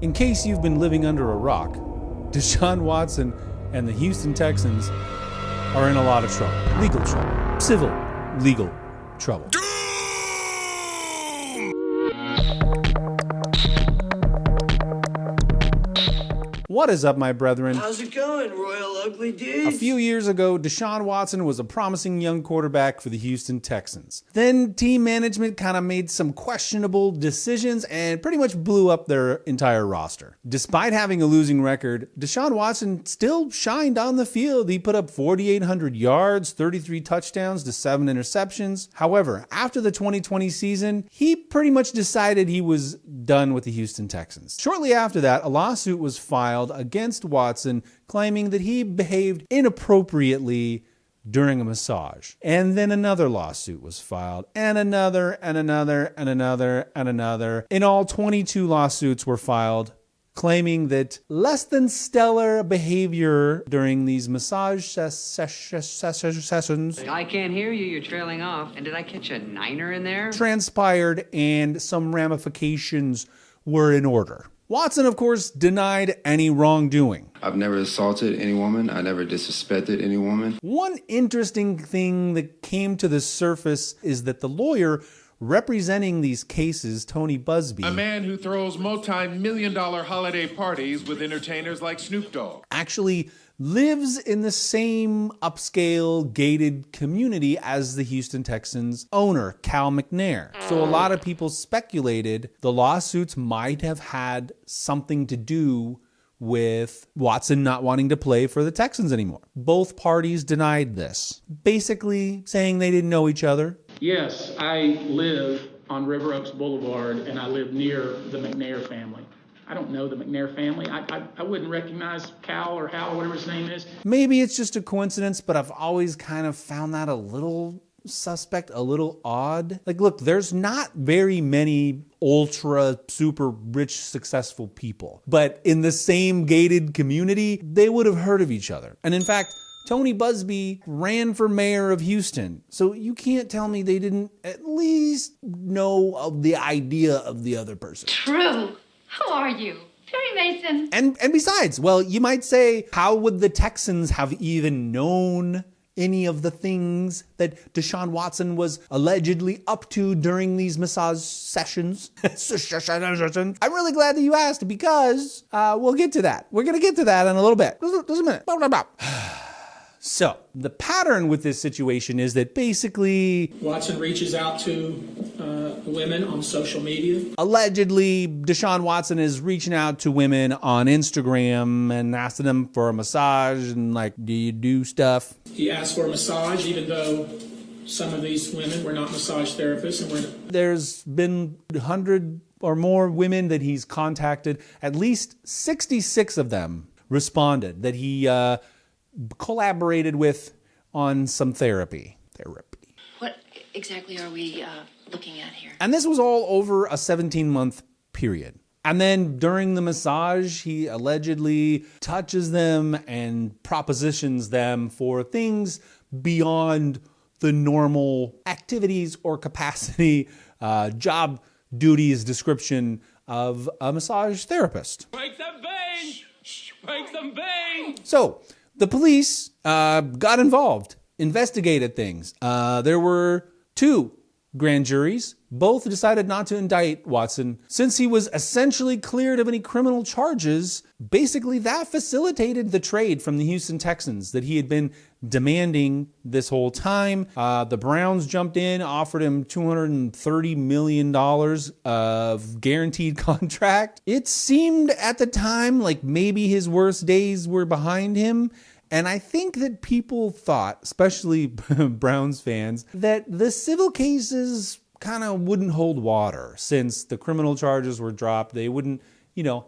In case you've been living under a rock, Deshaun Watson and the Houston Texans are in a lot of trouble. Legal trouble. Civil legal trouble. What is up, my brethren? How's it going, Royal Ugly Dude? A few years ago, Deshaun Watson was a promising young quarterback for the Houston Texans. Then team management kind of made some questionable decisions and pretty much blew up their entire roster. Despite having a losing record, Deshaun Watson still shined on the field. He put up 4,800 yards, 33 touchdowns to 7 interceptions. However, after the 2020 season, he pretty much decided he was done with the Houston Texans. Shortly after that, a lawsuit was filed against Watson claiming that he behaved inappropriately during a massage. And then another lawsuit was filed, and another, and another, and another, and another. In all, 22 lawsuits were filed claiming that less than stellar behavior during these massage sessions. I can't hear you, you're trailing off. And did I catch a niner in there? Transpired, and some ramifications were in order. Watson, of course, denied any wrongdoing. I've never assaulted any woman. I never disrespected any woman. One interesting thing that came to the surface is that the lawyer representing these cases, Tony Buzbee, a man who throws multi-million-dollar holiday parties with entertainers like Snoop Dogg, actually lives in the same upscale gated community as the Houston Texans owner, Cal McNair. So a lot of people speculated the lawsuits might have had something to do with Watson not wanting to play for the Texans anymore. Both parties denied this, basically saying they didn't know each other. Yes, I live on River Oaks Boulevard, and I live near the McNair family. I don't know the McNair family. I wouldn't recognize Cal or Hal or whatever his name is. Maybe it's just a coincidence, but I've always kind of found that a little suspect, a little odd. Like, look, there's not very many ultra super rich successful people, but in the same gated community, they would have heard of each other. And in fact, Tony Buzbee ran for mayor of Houston. So you can't tell me they didn't at least know of the idea of the other person. True. How are you? Perry Mason. And besides, well, you might say, how would the Texans have even known any of the things that Deshaun Watson was allegedly up to during these massage sessions? I'm really glad that you asked, because we'll get to that. We're going to get to that in a little bit. Just a minute. So the pattern with this situation is that basically Watson reaches out to women on social media. Allegedly, Deshaun Watson is reaching out to women on Instagram and asking them for a massage and like, do you do stuff? He asked for a massage, even though some of these women were not massage therapists. And there's been 100 or more women that he's contacted. At least 66 of them responded that he collaborated with on some therapy. What exactly are we looking at here? And this was all over a 17-month period. And then during the massage, he allegedly touches them and propositions them for things beyond the normal activities or capacity, job duties description of a massage therapist. break some veins! Break some veins! So the police got involved, investigated things. There were 2 grand juries. Both decided not to indict Watson since he was essentially cleared of any criminal charges. Basically, that facilitated the trade from the Houston Texans that he had been demanding this whole time. The Browns jumped in, offered him $230 million of guaranteed contract. It seemed at the time like maybe his worst days were behind him. And I think that people thought, especially Browns fans, that the civil cases kind of wouldn't hold water since the criminal charges were dropped. They wouldn't,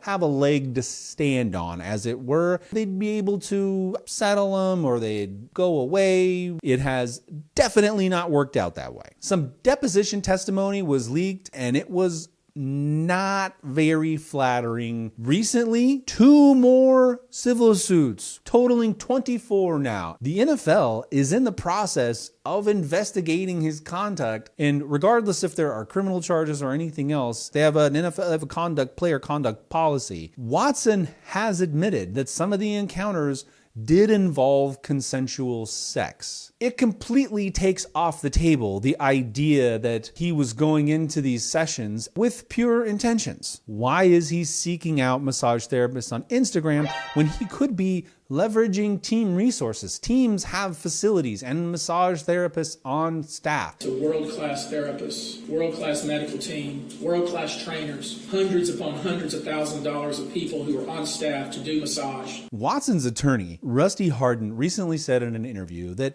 have a leg to stand on, as it were. They'd be able to settle them or they'd go away. It has definitely not worked out that way. Some deposition testimony was leaked, and it was not very flattering. Recently, 2 more civil suits, totaling 24 now. The NFL is in the process of investigating his conduct, and regardless if there are criminal charges or anything else, they have an NFL player conduct policy. Watson has admitted that some of the encounters did involve consensual sex. It completely takes off the table the idea that he was going into these sessions with pure intentions. Why is he seeking out massage therapists on Instagram when he could be leveraging team resources? Teams have facilities and massage therapists on staff. So world-class therapists, world-class medical team, world-class trainers, hundreds upon hundreds of thousands of dollars of people who are on staff to do massage. Watson's attorney, Rusty Hardin, recently said in an interview that,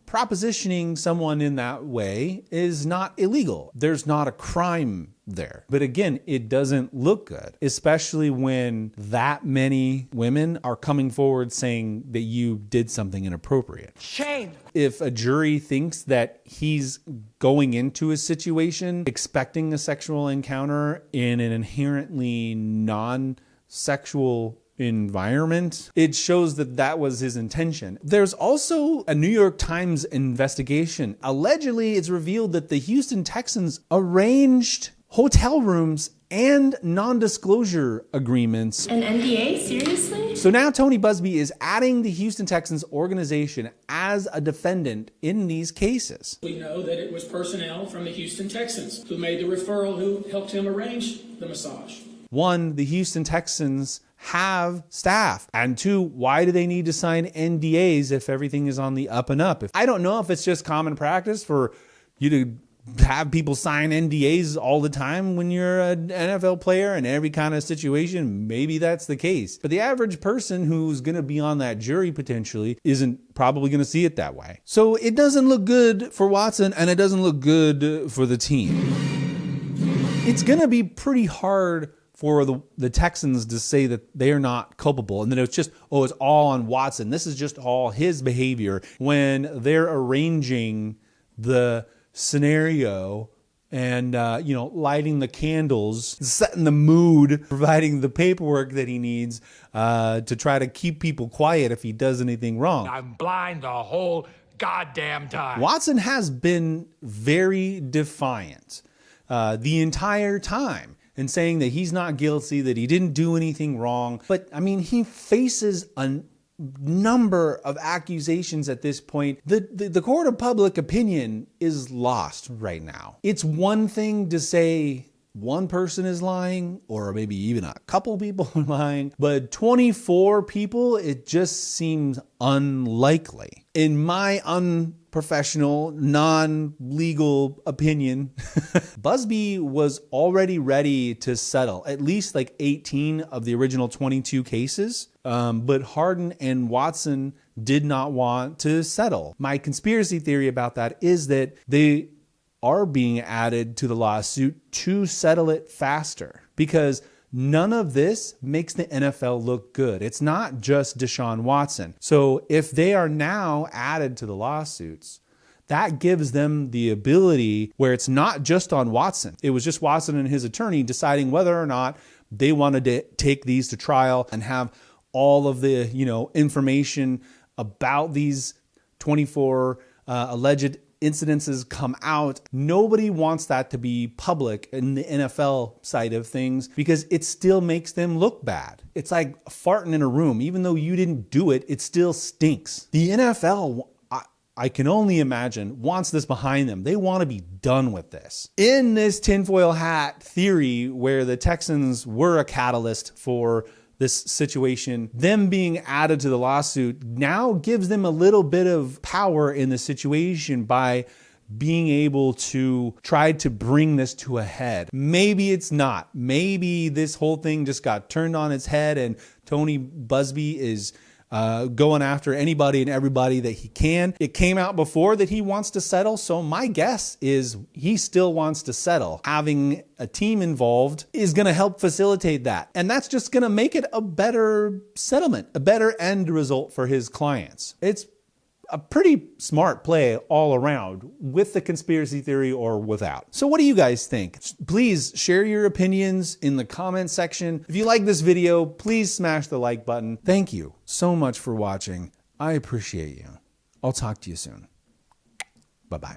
propositioning someone in that way is not illegal. There's not a crime there. But again, it doesn't look good, especially when that many women are coming forward saying that you did something inappropriate. Shame. If a jury thinks that he's going into a situation expecting a sexual encounter in an inherently non-sexual environment, it shows that that was his intention. There's also a New York Times investigation. Allegedly, it's revealed that the Houston Texans arranged hotel rooms and non-disclosure agreements. An NDA? Seriously? So now Tony Buzbee is adding the Houston Texans organization as a defendant in these cases. We know that it was personnel from the Houston Texans who made the referral, who helped him arrange the massage. 1, the Houston Texans have staff. And 2, why do they need to sign NDAs if everything is on the up and up? I don't know if it's just common practice for you to have people sign NDAs all the time when you're an NFL player in every kind of situation. Maybe that's the case. But the average person who's going to be on that jury potentially isn't probably going to see it that way. So it doesn't look good for Watson, and it doesn't look good for the team. It's going to be pretty hard for the Texans to say that they are not culpable and that it's just, it's all on Watson. This is just all his behavior when they're arranging the scenario and, lighting the candles, setting the mood, providing the paperwork that he needs to try to keep people quiet if he does anything wrong. I'm blind the whole goddamn time. Watson has been very defiant the entire time, and saying that he's not guilty, that he didn't do anything wrong. But he faces a number of accusations at this point. The court of public opinion is lost right now. It's one thing to say one person is lying, or maybe even a couple people are lying, but 24 people, it just seems unlikely. In my unprofessional, non-legal opinion, Buzbee was already ready to settle at least 18 of the original 22 cases, but Hardin and Watson did not want to settle. My conspiracy theory about that is that they are being added to the lawsuit to settle it faster, because none of this makes the NFL look good. It's not just Deshaun Watson. So if they are now added to the lawsuits, that gives them the ability where it's not just on Watson. It was just Watson and his attorney deciding whether or not they wanted to take these to trial and have all of the, information about these 24 alleged incidences come out. Nobody wants that to be public in the NFL side of things because it still makes them look bad. It's like farting in a room. Even though you didn't do it, it still stinks. The NFL, I can only imagine, wants this behind them. They want to be done with this. In this tinfoil hat theory where the Texans were a catalyst for this situation, them being added to the lawsuit now gives them a little bit of power in the situation by being able to try to bring this to a head. Maybe it's not. Maybe this whole thing just got turned on its head and Tony Buzbee is going after anybody and everybody that he can. It came out before that he wants to settle, so my guess is he still wants to settle. Having a team involved is going to help facilitate that, and that's just going to make it a better settlement, a better end result for his clients. It's a pretty smart play all around, with the conspiracy theory or without. So what do you guys think? Please share your opinions in the comment section. If you like this video, please smash the like button. Thank you so much for watching. I appreciate you. I'll talk to you soon. Bye-bye.